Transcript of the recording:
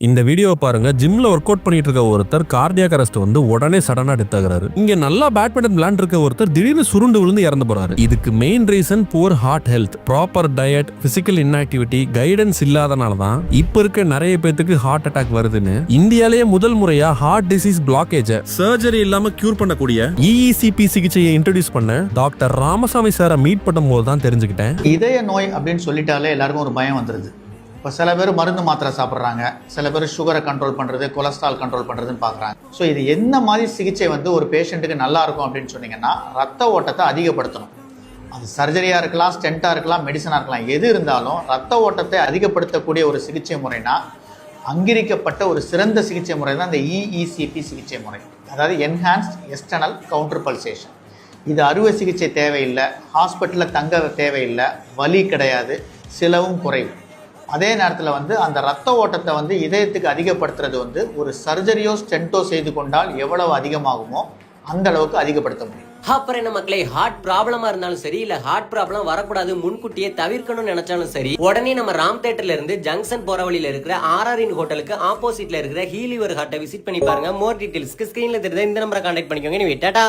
இந்த வீடியோ பாருங்க. ஜிம்ல ஒர்க் அவுட் பண்ணிட்டு இருக்க ஒருத்தர் கார்டியாக் அரெஸ்ட் வந்து உடனே சடனா டெத் ஆகுறாரு. இங்க நல்லா பேட்மிண்டன் விளையாண்டு இருக்க ஒருத்தர் திடீர்னு சுருண்டு விழுந்து இறந்து போறாரு. இதுக்கு main reason poor heart health, proper diet, physical inactivity, guidance இல்லாதனால தான் இப்ப இருக்க நிறைய பேத்துக்கு ஹார்ட் அட்டாக் வருதுன்னு இந்தியாலேயே முதல் முறையா ஹார்ட் டிசீஸ் பிளாக்கேஜ் சர்ஜரி இல்லாம கியூர் பண்ணக்கூடிய EECP சிகிச்சையை இன்ட்ரோடியூஸ் பண்ண டாக்டர் ராமசாமி சாரை மீட் பண்ணும்போது தான் தெரிஞ்சுக்கிட்டேன். இதய நோய் அப்படின்னு சொல்லிட்டாலே எல்லாருக்கும் ஒரு பயம் வந்துடுது. இப்போ சில பேர் மருந்து மாத்திரை சாப்பிட்றாங்க, சில பேர் சுகரை கண்ட்ரோல் பண்ணுறது, கொலஸ்ட்ரால் கண்ட்ரோல் பண்ணுறதுன்னு பார்க்குறாங்க. ஸோ இது என்ன மாதிரி சிகிச்சை வந்து ஒரு பேஷண்ட்டுக்கு நல்லா இருக்கும் அப்படின்னு சொன்னீங்கன்னா, ரத்த ஓட்டத்தை அதிகப்படுத்தணும். அது சர்ஜரியாக இருக்கலாம், ஸ்டென்ட்டாக இருக்கலாம், மெடிசனாக இருக்கலாம், எது இருந்தாலும் ரத்த ஓட்டத்தை அதிகப்படுத்தக்கூடிய ஒரு சிகிச்சை முறைனா அங்கீகரிக்கப்பட்ட ஒரு சிறந்த சிகிச்சை முறை தான் இந்த EECP சிகிச்சை முறை, அதாவது என்ஹான்ஸ்ட் எக்ஸ்டர்னல் கவுண்டர் பல்சேஷன். இது அறுவை சிகிச்சை தேவையில்லை, ஹாஸ்பிட்டலில் தங்க தேவையில்லை, வலி கிடையாது, செலவும் குறைவு. அதே நேரத்தில் வந்து அந்த ரத்த ஓட்டத்தை வந்து இதயத்துக்கு அதிகப்படுத்துறது வந்து ஒரு சர்ஜரியோ ஸ்டென்ட்டோ செய்து கொண்டால் எவ்வளவு அதிகமாகுமோ அந்த அளவுக்கு அதிகப்படுத்த முடியும். அப்புறம் என்ன மக்களே, ஹார்ட் ப்ராப்ளமா இருந்தாலும் சரி, இல்ல ஹார்ட் ப்ராப்ளம் வரக்கூடாது முன்கூட்டியே தவிர்க்கணும்னு நினைச்சாலும் சரி, உடனே நம்ம ராம் தியேட்டர்ல இருந்து ஜங்ஷன் போற வழியில இருக்கிற RRN ஹோட்டலுக்கு ஆப்போசிட்ல இருக்கிற ஹீலிவர் ஹார்ட்டை விசிட் பண்ணி பாருங்க. மோர் டீடைல்ஸ்க்கு ஸ்கிரீன்ல தெரியுது இந்த நம்பரை கான்டாக்ட் பண்ணிக்கோங்க. டாடா.